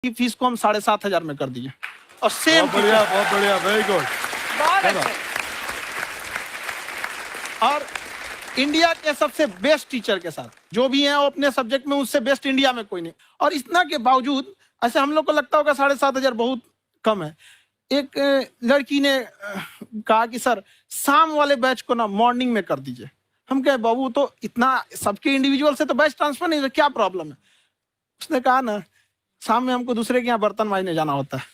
की फीस को हम 7,500 में कर दिए और सेम। बहुत बढ़िया, वेरी गुड। और इंडिया के सबसे बेस्ट टीचर के साथ जो भी हैं वो अपने सब्जेक्ट में उससे बेस्ट इंडिया में कोई नहीं। और इतना के बावजूद ऐसे हम लोग को लगता होगा 7,500 बहुत कम है। एक लड़की ने कहा कि सर शाम वाले बैच को ना मॉर्निंग में कर दीजिए। हम कहे बाबू तो इतना सबके इंडिविजुअल से तो बैच ट्रांसफर नहीं, क्या प्रॉब्लम है? उसने कहा ना शाम में हमको दूसरे के यहाँ बर्तन मांजने जाना होता है।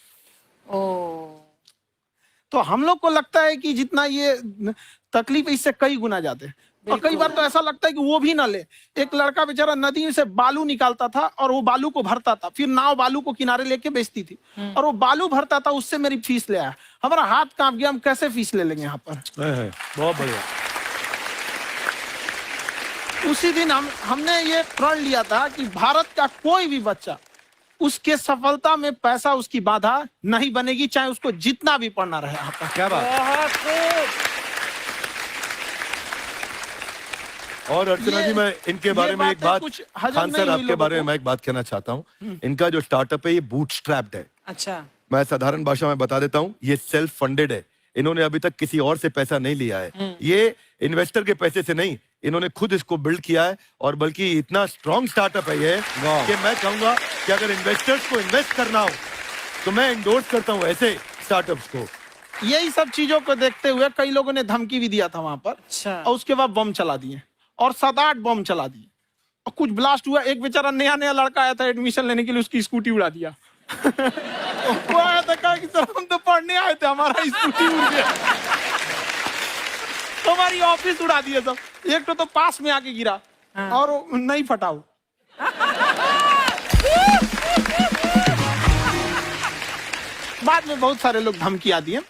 तो हम लोग को लगता है कि जितना ये तकलीफ इससे कई गुना जाते हैं। और कई बार तो ऐसा लगता है कि वो भी ना ले। एक लड़का बेचारा नदी से बालू निकालता था और वो बालू को भरता था, फिर नाव बालू को किनारे लेके बेचती थी और वो बालू भरता था, उससे मेरी फीस ले आया। हमारा हाथ कांप गया, हम कैसे फीस ले लेंगे यहाँ पर। बहुत बढ़िया। उसी दिन हमने ये प्रण लिया था कि भारत का कोई भी बच्चा उसके सफलता में पैसा उसकी बाधा नहीं बनेगी, चाहे उसको जितना भी पढ़ना रहे यहाँ पर। क्या बात। और अर्चना जी मैं इनके बारे में एक बात, खान सर आपके बारे में मैं एक बात कहना चाहता हूँ। इनका जो स्टार्टअप है ये बूटस्ट्रैप्ड है। अच्छा, मैं साधारण भाषा में बता देता हूँ, ये सेल्फ फंडेड है। इन्होंने अभी तक किसी और से पैसा नहीं लिया है। ये इन्वेस्टर के पैसे से नहीं, इन्होंने खुद इसको बिल्ड किया है। और बल्कि इतना स्ट्रॉन्ग स्टार्टअप है ये कि मैं कहूंगा कि अगर इन्वेस्टर्स को इन्वेस्ट करना हो तो मैं इंडोर्स करता हूँ ऐसे स्टार्टअप्स को। यही सब चीजों को देखते हुए कई लोगों ने धमकी भी दिया था वहां पर। अच्छा। और उसके बाद बम चला दिए और 7-8 बम चला दिए और कुछ ब्लास्ट हुआ। एक बेचारा नया लड़का आया था एडमिशन लेने के लिए, उसकी स्कूटी उड़ा दिया। वो आया था, कहा कि सर हम तो पढ़ने आए थे, हमारा स्कूटी उड़ गया। हमारी ऑफिस उड़ा दिए सब। एक तो पास में आके गिरा और नहीं फटा वो। बाद में बहुत सारे लोग धमकियां दिए,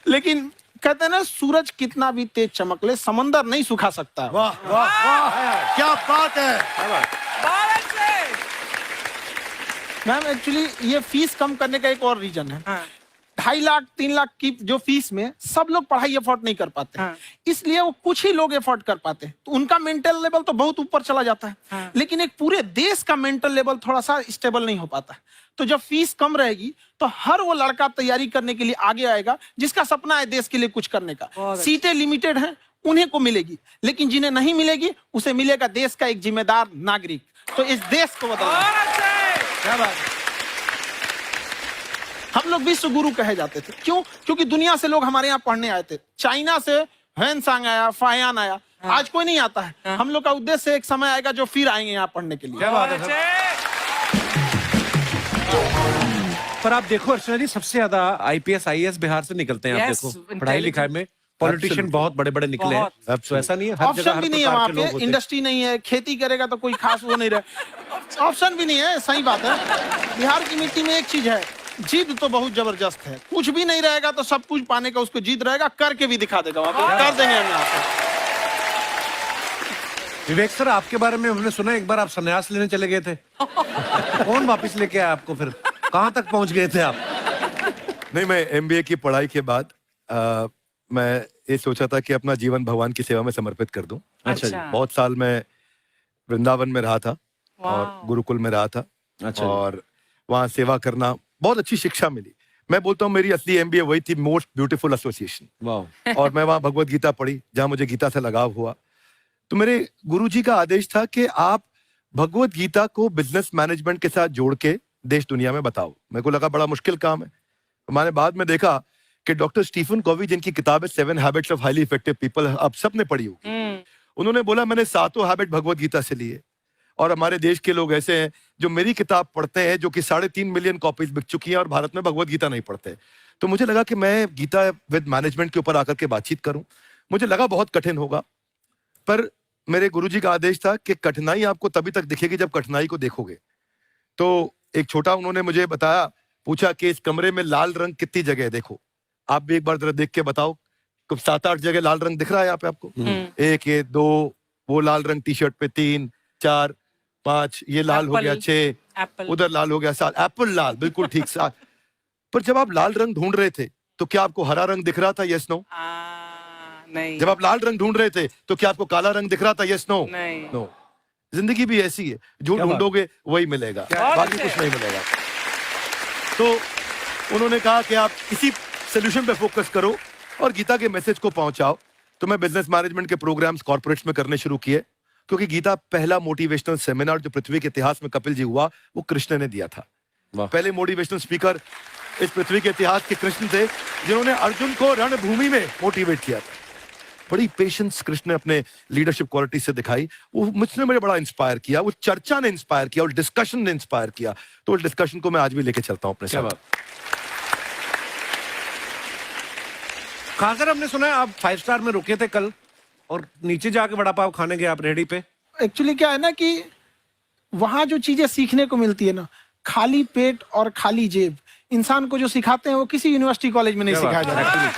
लेकिन कहते हैं ना सूरज कितना भी तेज चमक ले समंदर नहीं सुखा सकता। वाह वाह वाह, क्या बात है। मैम एक्चुअली ये फीस कम करने का एक और रीजन है। 2.5 लाख 3 लाख की जो फीस में सब लोग पढ़ाई अफोर्ड नहीं कर पाते। इसलिए वो कुछ ही लोग अफोर्ड कर पाते हैं, तो उनका मेंटल लेवल तो बहुत ऊपर चला जाता है। लेकिन एक पूरे देश का मेंटल लेवल थोड़ा सा स्टेबल नहीं हो पाता। तो जब फीस कम रहेगी तो हर वो लड़का तैयारी करने के लिए आगे आएगा जिसका सपना है देश के लिए कुछ करने का। सीटें लिमिटेड हैं, उन्हें को मिलेगी, लेकिन जिन्हें नहीं मिलेगी उसे मिलेगा देश का एक जिम्मेदार नागरिक। तो इस देश को बदलना। क्या बात है। हम लोग विश्व गुरु कहे जाते थे, क्यों? क्योंकि दुनिया से लोग हमारे यहाँ पढ़ने आए थे। चाइना से ह्वेनसांग आया, फायान आया, आज कोई नहीं आता है। हम लोग का उद्देश्य एक समय आएगा जो फिर आएंगे यहाँ पढ़ने के लिए। क्या बात है। पर आप देखो अर्चना जी, सबसे ज्यादा IPS IAS बिहार से निकलते हैं। आप देखो पढ़ाई लिखाई में पॉलिटिशियन बहुत बड़े बड़े निकले हैं। तो ऐसा नहीं है, हर जगह ऑप्शन भी नहीं है वहाँ पे, इंडस्ट्री नहीं है, खेती करेगा तो कोई खास वो नहीं रहे। ऑप्शन भी नहीं है, सही बात है। बिहार की मिट्टी में एक चीज है, जिद तो बहुत जबरदस्त है। कुछ भी नहीं रहेगा तो सब कुछ पाने का उसको जिद रहेगा, करके भी दिखा देगा। वहाँ पे कर देंगे हम यहाँ पे। विवेक सर, आपके बारे में हमने सुना एक बार आप संन्यास लेने चले गए थे। कौन वापस लेके आया आपको? फिर कहाँ तक पहुंच गए थे आप? नहीं, मैं MBA की पढ़ाई के बाद मैं ये सोचा था कि अपना जीवन भगवान की सेवा में समर्पित कर दूं। अच्छा जी। बहुत साल मैं वृंदावन में रहा था और गुरुकुल में रहा था। अच्छा। और वहाँ सेवा करना, बहुत अच्छी शिक्षा मिली। मैं बोलता हूँ मेरी असली MBA वही थी, मोस्ट ब्यूटीफुल एसोसिएशन। वाह। और मैं वहाँ भगवत गीता पढ़ी, जहाँ मुझे गीता से लगाव हुआ। तो मेरे गुरुजी का आदेश था कि आप भगवत गीता को बिजनेस मैनेजमेंट के साथ जोड़ के देश दुनिया में बताओ। मेरे को लगा बड़ा मुश्किल काम है। मैंने बाद में देखा कि डॉक्टर स्टीफन कॉवी, जिनकी किताब है 7 habits of highly effective people, आप सबने पढ़ी होगी। उन्होंने बोला मैंने 7 हैबिट भगवत गीता से लिए। और हमारे देश के लोग ऐसे हैं जो मेरी किताब पढ़ते हैं, जो कि 3.5 मिलियन कॉपीज बिक चुकी हैं, और भारत में भगवत गीता नहीं पढ़ते। तो मुझे लगा कि मैं गीता विद मैनेजमेंट के ऊपर आकर के बातचीत करूं। मुझे लगा बहुत कठिन होगा, पर मेरे गुरुजी का आदेश था कि कठिनाई आपको तभी तक दिखेगी जब कठिनाई को देखोगे। तो एक छोटा उन्होंने मुझे बताया, पूछा कि इस कमरे में लाल रंग कितनी जगह है, देखो आप भी एक बार जरा देख के बताओ। कुछ 7-8 जगह लाल रंग दिख रहा है यहाँ पे आपको। 1 ये 2 वो लाल रंग टी शर्ट पे, 3 4 5 ये लाल हो गया, 6 उधर लाल हो गया, 7 एप्पल लाल, बिल्कुल ठीक 7। पर जब आप लाल रंग ढूंढ रहे थे तो क्या आपको हरा रंग दिख रहा था? Yes no? नहीं। जब आप लाल रंग ढूंढ रहे थे तो क्या आपको काला रंग दिख रहा था? Yes no? नहीं। नो। जिंदगी भी ऐसी है, जो ढूंढोगे वही मिलेगा, बाकी कुछ नहीं मिलेगा। तो उन्होंने कहा कि आप इसी सोल्यूशन पे फोकस करो और गीता के मैसेज को पहुंचाओ। तो मैं बिजनेस मैनेजमेंट के प्रोग्राम्स कॉर्पोरेट्स में करने शुरू किए, क्योंकि गीता पहला मोटिवेशनल सेमिनार जो पृथ्वी के इतिहास में कपिल जी हुआ वो कृष्ण ने दिया था। पहले मोटिवेशनल स्पीकर इस पृथ्वी के इतिहास के कृष्ण थे, जिन्होंने अर्जुन को रणभूमि में मोटिवेट किया था। बड़ी पेशेंस कृष्ण ने अपने लीडरशिप क्वालिटी से दिखाई, वो मुझने मुझे बड़ा इंस्पायर किया, वो चर्चा ने इंस्पायर किया और डिस्कशन ने इंस्पायर किया। तो उस डिस्कशन को मैं आज भी लेके चलता हूं अपने साथ। कहां सर, हमने सुना है आप 5 स्टार में रुके थे कल और नीचे जाके वड़ा पाव खाने गए आप रेहड़ी पे। एक्चुअली क्या है ना कि वहां जो चीजें सीखने को मिलती है ना, खाली पेट और खाली जेब इंसान को जो सिखाते हैं वो किसी यूनिवर्सिटी कॉलेज में नहीं सिखाया जाता।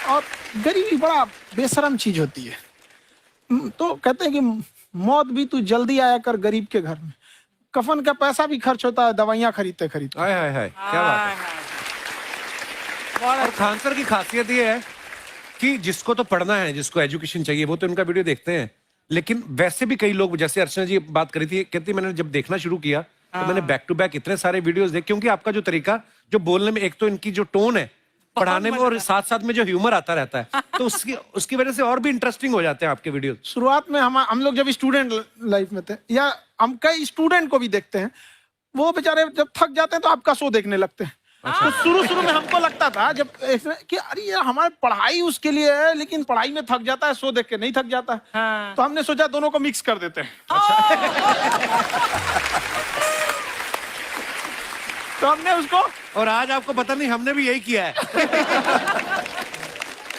और गरीबी बड़ा बेशरम चीज होती है। तो कहते हैं कि मौत भी तू जल्दी आया कर गरीब के घर में। कफन का पैसा भी खर्च होता है दवाइयां खरीदते खरीदते। हाय हाय हाय, क्या बात है। और खान सर की खासियत ये है कि जिसको तो पढ़ना है, जिसको एजुकेशन चाहिए, वो तो इनका वीडियो देखते हैं, लेकिन वैसे भी कई लोग, जैसे अर्चना जी बात करी थी, कहती मैंने जब देखना शुरू किया तो मैंने बैक टू बैक इतने सारे वीडियोस देखे, क्योंकि आपका जो तरीका जो बोलने में, एक तो इनकी जो टोन है पढ़ाने में, और साथ साथ में जो ह्यूमर आता रहता है, तो उसकी वजह से और भी इंटरेस्टिंग हो जाते हैं आपके वीडियो। शुरुआत में हम लोग जब स्टूडेंट लाइफ में थे, या हम कई स्टूडेंट को भी देखते हैं, वो बेचारे जब थक जाते हैं तो आपका शो देखने लगते हैं। तो शुरू में हमको लगता था जब कि अरे यार हमारी पढ़ाई उसके लिए है, लेकिन पढ़ाई में थक जाता है, शो देख के नहीं थक जाता है। हाँ। तो हमने सोचा दोनों को मिक्स कर देते हैं। तो हमने उसको, और आज आपको पता नहीं हमने भी यही किया है।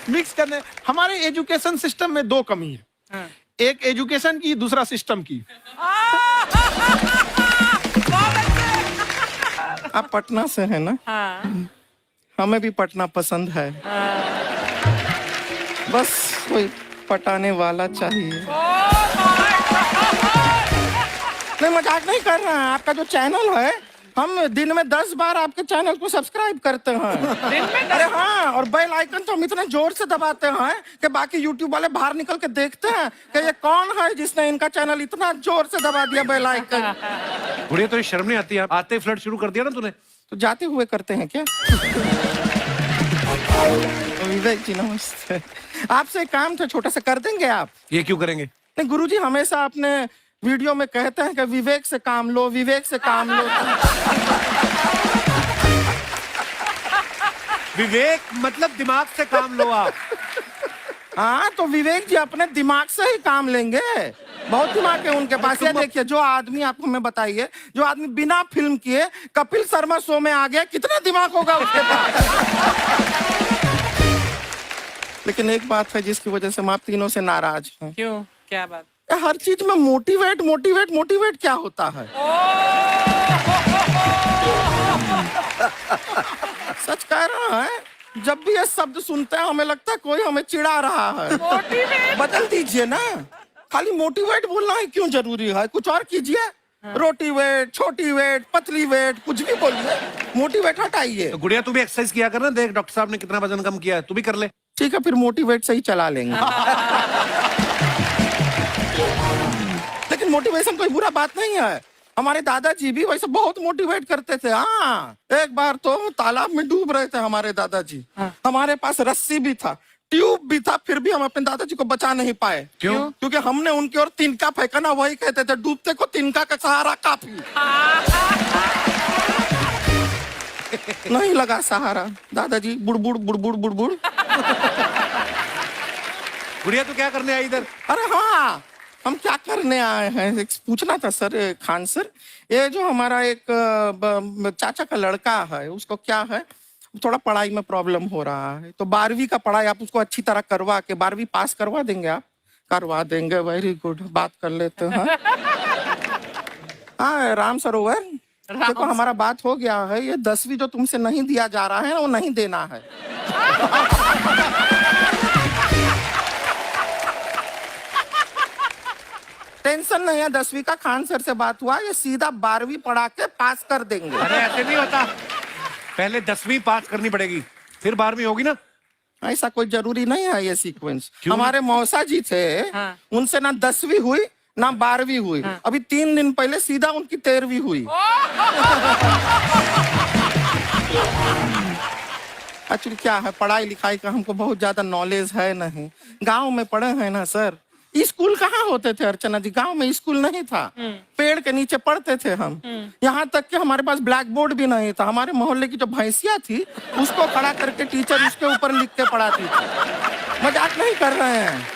मिक्स करने। हमारे एजुकेशन सिस्टम में 2 कमी है। हाँ। एक एजुकेशन की, दूसरा सिस्टम की। आप पटना से हैं ना? हाँ। हमें भी पटना पसंद है। बस कोई पटाने वाला चाहिए। नहीं, मजाक नहीं कर रहे हैं। आपका जो चैनल है, हम दिन में 10 बार आपके चैनल को सब्सक्राइब करते हैं। अरे हाँ, और बेल आइकन तो हम इतने जोर से दबाते हैं कि बाकी यूट्यूब वाले बाहर निकल के देखते हैं कि ये कौन है जिसने इनका चैनल इतना जोर से दबा दिया बेल आइकन। बुढ़िया, तो शर्म नहीं आती? आते ही फ्लर्ट शुरू कर दिया ना तूने। तो जाते हुए करते हैं क्या? विवेक जी नमस्ते। आपसे एक काम था छोटा सा, कर देंगे आप? ये क्यों करेंगे? नहीं, गुरुजी हमेशा अपने वीडियो में कहते हैं कि विवेक से काम लो, विवेक से काम लो। विवेक मतलब दिमाग से काम लो आप। हाँ, तो विवेक जी अपने दिमाग से ही काम लेंगे। बहुत दिमाग है उनके पास। ये देखिए, जो आदमी, आपको हमें बताइए, जो आदमी बिना फिल्म किए कपिल शर्मा शो में आ गया, कितना दिमाग होगा उसके पास। लेकिन एक बात है जिसकी वजह से हम आप तीनों से नाराज हैं। क्यों? क्या बात? हर चीज में मोटिवेट मोटिवेट मोटिवेट क्या होता है? सच कह रहा है, जब भी ये शब्द सुनते हैं हमें लगता है कोई हमें चिढ़ा रहा है। बदल दीजिए ना, खाली मोटिवेट बोलना ही क्यों जरूरी है? कुछ और कीजिए। रोटी वेट, छोटी वेट, पतली वेट, कुछ भी बोलिए, मोटिवेट हटाइए। तो गुड़िया, तू भी एक्सरसाइज किया कर ना, देख डॉक्टर साहब ने कितना वजन कम किया है, तू भी कर ले। ठीक है, फिर मोटिवेट से ही चला लेंगे। लेकिन मोटिवेशन कोई बुरा बात नहीं है। हमारे दादाजी भी वैसे बहुत मोटिवेट करते थे। हाँ, एक बार तो तालाब में डूब रहे थे हमारे दादाजी। हाँ। हमारे पास रस्सी भी था, ट्यूब भी था, फिर भी हम अपने दादाजी को बचा नहीं पाए। क्यों? क्योंकि हमने उनकी ओर तिनका फेंका ना, वही कहते थे डूबते को तिनका का सहारा काफी। नहीं लगा सहारा, दादाजी बुड़बुड़ बुड़बुड़ बुड़बुड़। गुड़िया, तू क्या करने आई इधर? अरे हाँ, हम क्या करने आए हैं एक पूछना था सर। खान सर, ये जो हमारा एक चाचा का लड़का है, उसको क्या है, थोड़ा पढ़ाई में प्रॉब्लम हो रहा है, तो 12वीं का पढ़ाई आप उसको अच्छी तरह करवा के 12वीं पास करवा देंगे आप? करवा देंगे, वेरी गुड, बात कर लेते हैं। हाँ, राम सरोवर, देखो हमारा बात हो गया है। ये 10वीं जो तुमसे नहीं दिया जा रहा है वो नहीं देना है। टेंशन नहीं है, 10वीं का खान सर से बात हुआ, ये सीधा 12वीं पढ़ा के पास कर देंगे। अरे ऐसे नहीं होता, पहले 10वीं पास करनी पड़ेगी, फिर 12वीं होगी ना। ऐसा कोई जरूरी नहीं है ये सीक्वेंस। हमारे मौसा जी थे, हाँ। उनसे ना 10वीं हुई ना 12वीं हुई। अभी 3 दिन पहले सीधा उनकी 13वीं हुई। एक्चुअली क्या है, पढ़ाई लिखाई का हमको बहुत ज्यादा नॉलेज है नहीं। गांव में पढ़े हैं ना सर। स्कूल कहाँ होते थे अर्चना जी, गांव में स्कूल नहीं था। पेड़ के नीचे पढ़ते थे हम। यहाँ तक कि हमारे पास ब्लैक बोर्ड भी नहीं था। हमारे मोहल्ले की जो भैंसिया थी उसको खड़ा करके टीचर उसके ऊपर लिख के पढ़ाती थी। मजाक नहीं कर रहे हैं।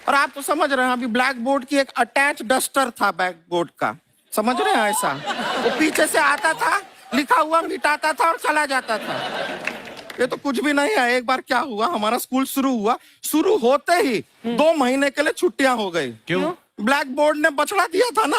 और आप तो समझ रहे हैं, अभी ब्लैक बोर्ड की एक अटैच डस्टर था ब्लैक बोर्ड का, समझ रहे हैं ऐसा। वो पीछे से आता था, लिखा हुआ मिटाता था और चला जाता था। ये तो कुछ भी नहीं है। एक बार क्या हुआ, हमारा स्कूल शुरू हुआ, शुरू होते ही 2 महीने के लिए छुट्टियां हो गई। क्यों? ब्लैक बोर्ड ने बछड़ा दिया था ना।